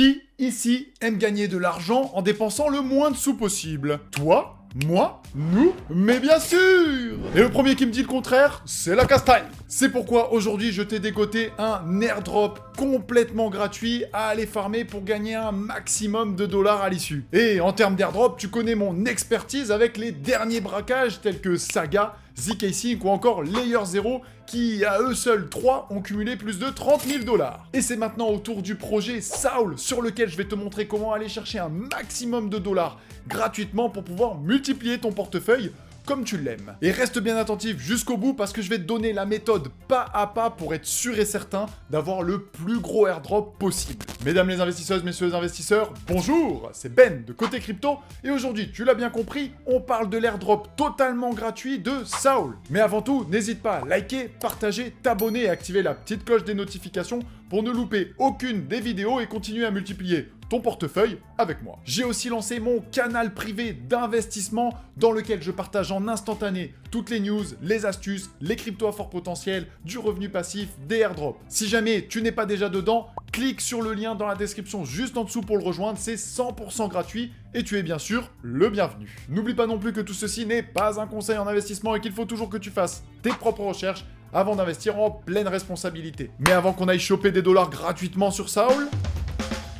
Qui, ici, aime gagner de l'argent en dépensant le moins de sous possible? Toi? Moi? Nous? Mais bien sûr! Et le premier qui me dit le contraire, c'est la castagne. C'est pourquoi aujourd'hui je t'ai dégoté un airdrop complètement gratuit à aller farmer pour gagner un maximum de dollars à l'issue. Et en termes d'airdrop, tu connais mon expertise avec les derniers braquages tels que Saga, ZK-Sync ou encore Layer 0 qui, à eux seuls 3, ont cumulé plus de 30 000 dollars. Et c'est maintenant au tour du projet Saul sur lequel je vais te montrer comment aller chercher un maximum de dollars gratuitement pour pouvoir multiplier ton portefeuille comme tu l'aimes. Et reste bien attentif jusqu'au bout parce que je vais te donner la méthode pas à pas pour être sûr et certain d'avoir le plus gros airdrop possible. Mesdames les investisseuses, messieurs les investisseurs, bonjour, c'est Ben de Côté Crypto et aujourd'hui, tu l'as bien compris, on parle de l'airdrop totalement gratuit de Saul. Mais avant tout, n'hésite pas à liker, partager, t'abonner et activer la petite cloche des notifications pour ne louper aucune des vidéos et continuer à multiplier ton portefeuille avec moi. J'ai aussi lancé mon canal privé d'investissement dans lequel je partage en instantané toutes les news, les astuces, les cryptos à fort potentiel, du revenu passif, des airdrops. Si jamais tu n'es pas déjà dedans, clique sur le lien dans la description juste en dessous pour le rejoindre, c'est 100% gratuit et tu es bien sûr le bienvenu. N'oublie pas non plus que tout ceci n'est pas un conseil en investissement et qu'il faut toujours que tu fasses tes propres recherches avant d'investir en pleine responsabilité. Mais avant qu'on aille choper des dollars gratuitement sur Saul,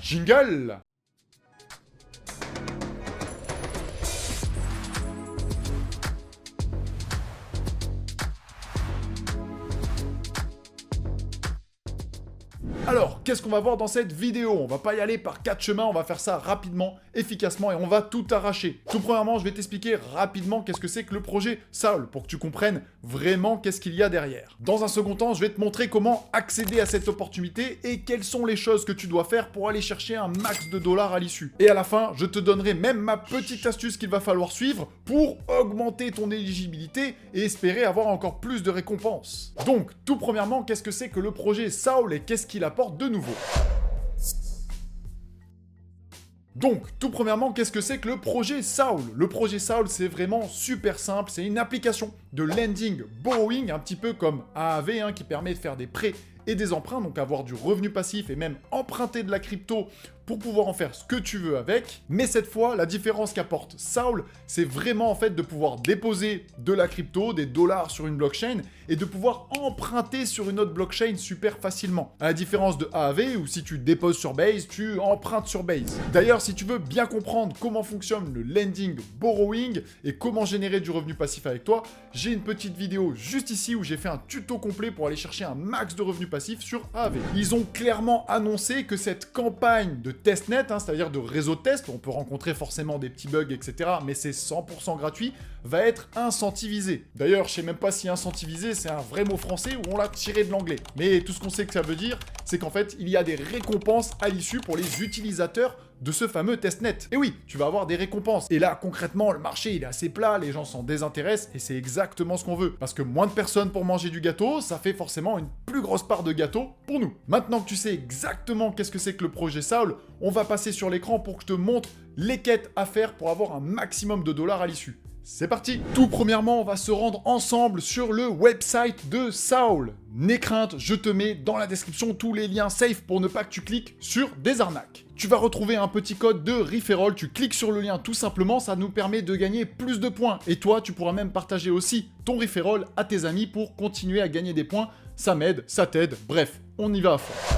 jingle! Alors, qu'est-ce qu'on va voir dans cette vidéo? On va pas y aller par 4 chemins, on va faire ça rapidement, efficacement et on va tout arracher. Tout premièrement, je vais t'expliquer rapidement qu'est-ce que c'est que le projet Saul pour que tu comprennes vraiment qu'est-ce qu'il y a derrière. Dans un second temps, je vais te montrer comment accéder à cette opportunité et quelles sont les choses que tu dois faire pour aller chercher un max de dollars à l'issue. Et à la fin, je te donnerai même ma petite astuce qu'il va falloir suivre pour augmenter ton éligibilité et espérer avoir encore plus de récompenses. Donc, tout premièrement, qu'est-ce que c'est que le projet Saul et qu'est-ce qu'il apporte de nouveau? Donc, tout premièrement, qu'est-ce que c'est que le projet Saul? Le projet Saul, c'est vraiment super simple. C'est une application de lending borrowing, un petit peu comme AAV, qui permet de faire des prêts et des emprunts, donc avoir du revenu passif et même emprunter de la crypto pour pouvoir en faire ce que tu veux avec. Mais cette fois, la différence qu'apporte Saul, c'est vraiment en fait de pouvoir déposer de la crypto, des dollars sur une blockchain et de pouvoir emprunter sur une autre blockchain super facilement. À la différence de AAV où si tu déposes sur Base, tu empruntes sur Base. D'ailleurs, si tu veux bien comprendre comment fonctionne le lending borrowing et comment générer du revenu passif avec toi, j'ai une petite vidéo juste ici où j'ai fait un tuto complet pour aller chercher un max de revenus passifs sur AAV. Ils ont clairement annoncé que cette campagne de testnet, c'est-à-dire de réseau de test, on peut rencontrer forcément des petits bugs, etc., mais c'est 100% gratuit, va être incentivisé. D'ailleurs, je sais même pas si incentivisé, c'est un vrai mot français ou on l'a tiré de l'anglais. Mais tout ce qu'on sait que ça veut dire, c'est qu'en fait, il y a des récompenses à l'issue pour les utilisateurs de ce fameux testnet. Et oui, tu vas avoir des récompenses. Et là, concrètement, le marché, il est assez plat, les gens s'en désintéressent, et c'est exactement ce qu'on veut. Parce que moins de personnes pour manger du gâteau, ça fait forcément une plus grosse part de gâteau pour nous. Maintenant que tu sais exactement qu'est-ce que c'est que le projet Saul, on va passer sur l'écran pour que je te montre les quêtes à faire pour avoir un maximum de dollars à l'issue. C'est parti! Tout premièrement, on va se rendre ensemble sur le website de Saul. N'aie crainte, je te mets dans la description tous les liens safe pour ne pas que tu cliques sur des arnaques. Tu vas retrouver un petit code de referral, tu cliques sur le lien tout simplement, ça nous permet de gagner plus de points. Et toi, tu pourras même partager aussi ton referral à tes amis pour continuer à gagner des points. Ça m'aide, ça t'aide, bref, on y va à fond.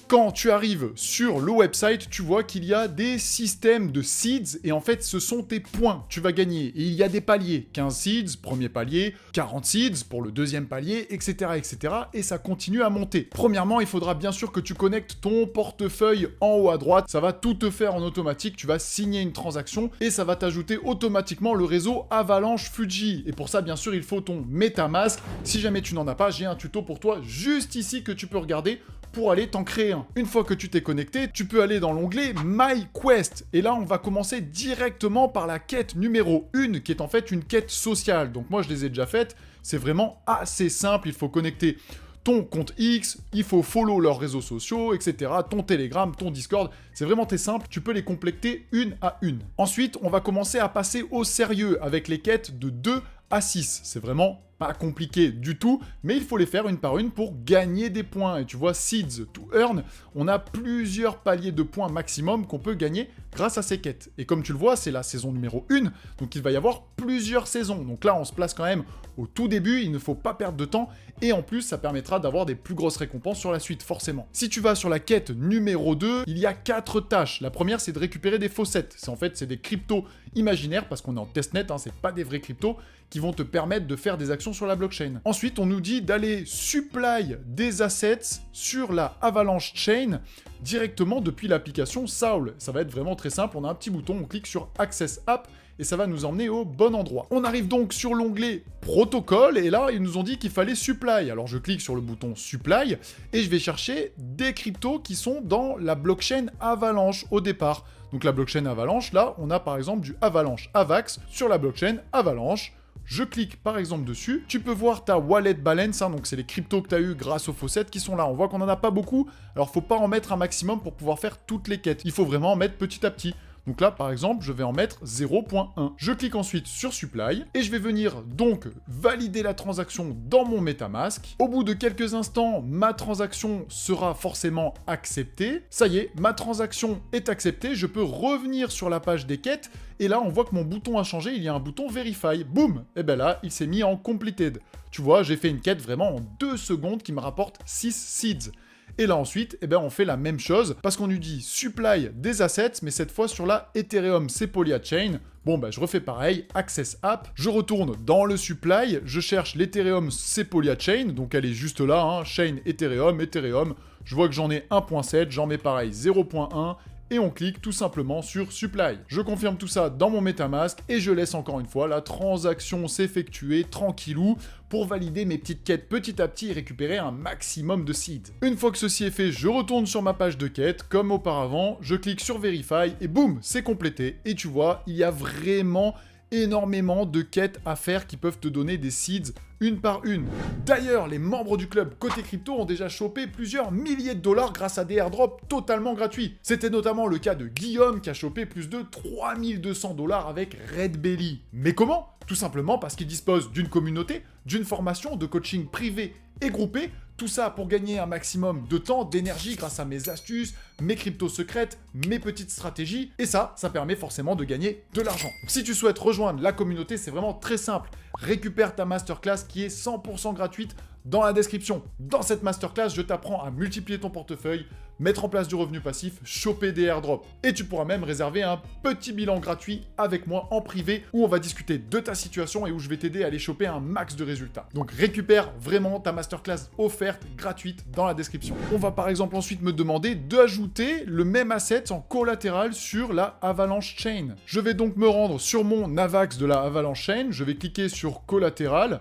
Quand tu arrives sur le website, tu vois qu'il y a des systèmes de seeds et en fait, ce sont tes points que tu vas gagner. Et il y a des paliers, 15 seeds, premier palier, 40 seeds pour le deuxième palier, etc., etc. Et ça continue à monter. Premièrement, il faudra bien sûr que tu connectes ton portefeuille en haut à droite. Ça va tout te faire en automatique. Tu vas signer une transaction et ça va t'ajouter automatiquement le réseau Avalanche Fuji. Et pour ça, bien sûr, il faut ton MetaMask. Si jamais tu n'en as pas, j'ai un tuto pour toi juste ici que tu peux regarder pour aller t'en créer un. Une fois que tu t'es connecté, tu peux aller dans l'onglet My Quest. Et là, on va commencer directement par la quête numéro 1, qui est en fait une quête sociale. Donc moi, je les ai déjà faites. C'est vraiment assez simple. Il faut connecter ton compte X, il faut follow leurs réseaux sociaux, etc. Ton Telegram, ton Discord. C'est vraiment très simple. Tu peux les compléter une à une. Ensuite, on va commencer à passer au sérieux avec les quêtes de 2 à 6. C'est vraiment pas compliqué du tout, mais il faut les faire une par une pour gagner des points. Et tu vois, Seeds to Earn, on a plusieurs paliers de points maximum qu'on peut gagner grâce à ces quêtes. Et comme tu le vois, c'est la saison numéro 1, donc il va y avoir plusieurs saisons. Donc là, on se place quand même au tout début, il ne faut pas perdre de temps, et en plus, ça permettra d'avoir des plus grosses récompenses sur la suite, forcément. Si tu vas sur la quête numéro 2, il y a 4 tâches. La première, c'est de récupérer des faucets. C'est des cryptos imaginaires, parce qu'on est en testnet, c'est pas des vrais cryptos, qui vont te permettre de faire des actions sur la blockchain. Ensuite, on nous dit d'aller supply des assets sur la Avalanche Chain directement depuis l'application Saul. Ça va être vraiment très simple, on a un petit bouton, on clique sur Access App, et ça va nous emmener au bon endroit. On arrive donc sur l'onglet Protocole, et là, ils nous ont dit qu'il fallait Supply. Alors je clique sur le bouton Supply, et je vais chercher des cryptos qui sont dans la blockchain Avalanche au départ. Donc la blockchain Avalanche, là, on a par exemple du Avalanche Avax sur la blockchain Avalanche. Je clique par exemple dessus, tu peux voir ta wallet balance, donc c'est les cryptos que tu as eu grâce aux faucets qui sont là. On voit qu'on en a pas beaucoup, alors faut pas en mettre un maximum pour pouvoir faire toutes les quêtes. Il faut vraiment en mettre petit à petit. Donc là, par exemple, je vais en mettre 0.1. Je clique ensuite sur Supply, et je vais venir donc valider la transaction dans mon MetaMask. Au bout de quelques instants, ma transaction sera forcément acceptée. Ça y est, ma transaction est acceptée, je peux revenir sur la page des quêtes, et là, on voit que mon bouton a changé, il y a un bouton Verify. Boum! Et ben là, il s'est mis en Completed. Tu vois, j'ai fait une quête vraiment en 2 secondes qui me rapporte 6 seeds. Et là ensuite, on fait la même chose, parce qu'on nous dit supply des assets, mais cette fois sur la Ethereum Sepolia Chain. Bon, je refais pareil, Access App, je retourne dans le supply, je cherche l'Ethereum Sepolia Chain, donc elle est juste là, Chain Ethereum, je vois que j'en ai 1.7, j'en mets pareil 0.1, et on clique tout simplement sur Supply. Je confirme tout ça dans mon MetaMask et je laisse encore une fois la transaction s'effectuer tranquillou pour valider mes petites quêtes petit à petit et récupérer un maximum de seeds. Une fois que ceci est fait, je retourne sur ma page de quête comme auparavant, je clique sur Verify et boum, c'est complété. Et tu vois, il y a vraiment énormément de quêtes à faire qui peuvent te donner des seeds une par une. D'ailleurs, les membres du club Côté Crypto ont déjà chopé plusieurs milliers de dollars grâce à des airdrops totalement gratuits. C'était notamment le cas de Guillaume qui a chopé plus de 3200 dollars avec Red Belly. Mais comment ? Tout simplement parce qu'il dispose d'une communauté, d'une formation, de coaching privé et groupé, tout ça pour gagner un maximum de temps, d'énergie grâce à mes astuces, mes cryptos secrètes, mes petites stratégies, et ça permet forcément de gagner de l'argent. Si tu souhaites rejoindre la communauté, c'est vraiment très simple. Récupère ta masterclass qui est 100% gratuite dans la description. Dans cette masterclass, je t'apprends à multiplier ton portefeuille, mettre en place du revenu passif, choper des airdrops. Et tu pourras même réserver un petit bilan gratuit avec moi en privé où on va discuter de ta situation et où je vais t'aider à aller choper un max de résultats. Donc récupère vraiment ta masterclass offerte gratuite dans la description. On va par exemple ensuite me demander d'ajouter le même asset en collatéral sur la Avalanche Chain. Je vais donc me rendre sur mon Avax de la Avalanche Chain, je vais cliquer sur collatéral,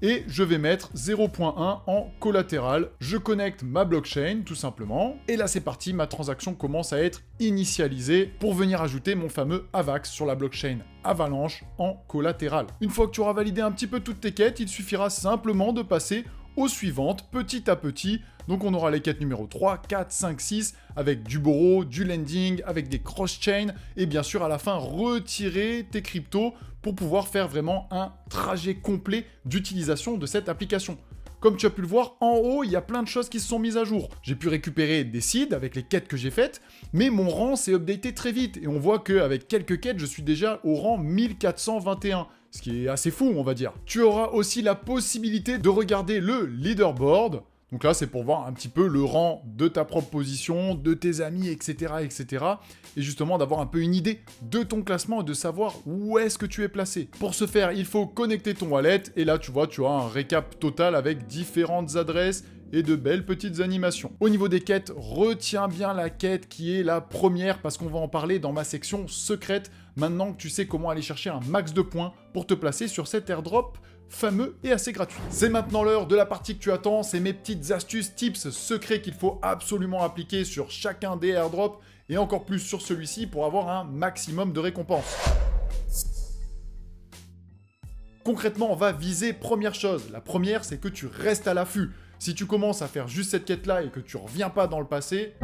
et je vais mettre 0.1 en collatéral. Je connecte ma blockchain, tout simplement. Et là, c'est parti, ma transaction commence à être initialisée pour venir ajouter mon fameux AVAX sur la blockchain Avalanche en collatéral. Une fois que tu auras validé un petit peu toutes tes quêtes, il suffira simplement de passer aux suivantes, petit à petit. Donc on aura les quêtes numéro 3, 4, 5, 6, avec du borrow, du lending, avec des cross-chains, et bien sûr à la fin, retirer tes cryptos pour pouvoir faire vraiment un trajet complet d'utilisation de cette application. Comme tu as pu le voir, en haut, il y a plein de choses qui se sont mises à jour. J'ai pu récupérer des seeds avec les quêtes que j'ai faites, mais mon rang s'est updaté très vite. Et on voit qu'avec quelques quêtes, je suis déjà au rang 1421. Ce qui est assez fou, on va dire. Tu auras aussi la possibilité de regarder le leaderboard. Donc là, c'est pour voir un petit peu le rang de ta propre position, de tes amis, etc., etc. Et justement, d'avoir un peu une idée de ton classement et de savoir où est-ce que tu es placé. Pour ce faire, il faut connecter ton wallet. Et là, tu vois, tu as un récap total avec différentes adresses et de belles petites animations. Au niveau des quêtes, retiens bien la quête qui est la première parce qu'on va en parler dans ma section secrète. Maintenant que tu sais comment aller chercher un max de points pour te placer sur cet airdrop fameux et assez gratuit. C'est maintenant l'heure de la partie que tu attends, c'est mes petites astuces, tips secrets qu'il faut absolument appliquer sur chacun des airdrops et encore plus sur celui-ci pour avoir un maximum de récompenses. Concrètement, on va viser première chose. La première, c'est que tu restes à l'affût. Si tu commences à faire juste cette quête-là et que tu reviens pas dans le passé,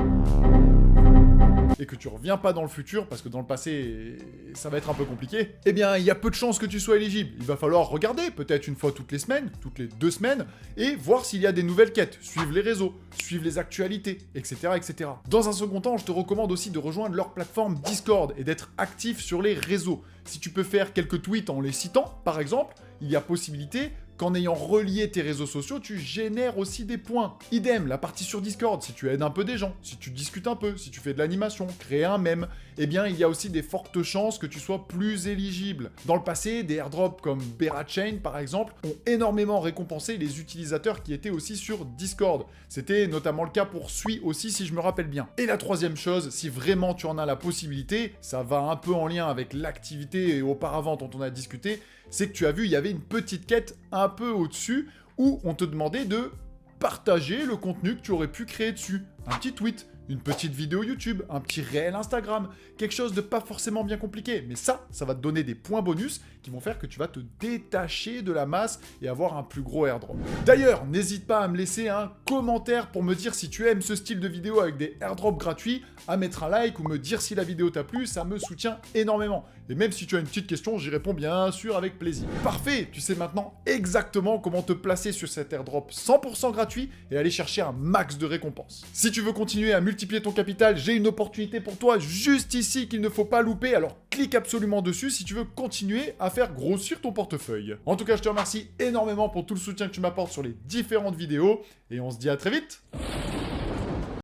et que tu reviens pas dans le futur, parce que dans le passé, ça va être un peu compliqué, eh bien, il y a peu de chances que tu sois éligible. Il va falloir regarder, peut-être une fois toutes les semaines, toutes les 2 semaines, et voir s'il y a des nouvelles quêtes, suivre les réseaux, suivre les actualités, etc., etc. Dans un second temps, je te recommande aussi de rejoindre leur plateforme Discord et d'être actif sur les réseaux. Si tu peux faire quelques tweets en les citant, par exemple, il y a possibilité qu'en ayant relié tes réseaux sociaux, tu génères aussi des points. Idem, la partie sur Discord, si tu aides un peu des gens, si tu discutes un peu, si tu fais de l'animation, créer un mème, eh bien, il y a aussi des fortes chances que tu sois plus éligible. Dans le passé, des airdrops comme Berachain, par exemple, ont énormément récompensé les utilisateurs qui étaient aussi sur Discord. C'était notamment le cas pour Sui aussi, si je me rappelle bien. Et la troisième chose, si vraiment tu en as la possibilité, ça va un peu en lien avec l'activité et auparavant dont on a discuté, c'est que tu as vu, il y avait une petite quête un peu au-dessus où on te demandait de partager le contenu que tu aurais pu créer dessus. Un petit tweet, une petite vidéo YouTube, un petit réel Instagram, quelque chose de pas forcément bien compliqué. Mais ça va te donner des points bonus qui vont faire que tu vas te détacher de la masse et avoir un plus gros airdrop. D'ailleurs, n'hésite pas à me laisser un commentaire pour me dire si tu aimes ce style de vidéo avec des airdrops gratuits, à mettre un like ou me dire si la vidéo t'a plu, ça me soutient énormément. Et même si tu as une petite question, j'y réponds bien sûr avec plaisir. Parfait, tu sais maintenant exactement comment te placer sur cet airdrop 100% gratuit et aller chercher un max de récompenses. Si tu veux continuer à multiplier ton capital, j'ai une opportunité pour toi juste ici qu'il ne faut pas louper, alors clique absolument dessus si tu veux continuer à faire grossir ton portefeuille. En tout cas, je te remercie énormément pour tout le soutien que tu m'apportes sur les différentes vidéos et on se dit à très vite.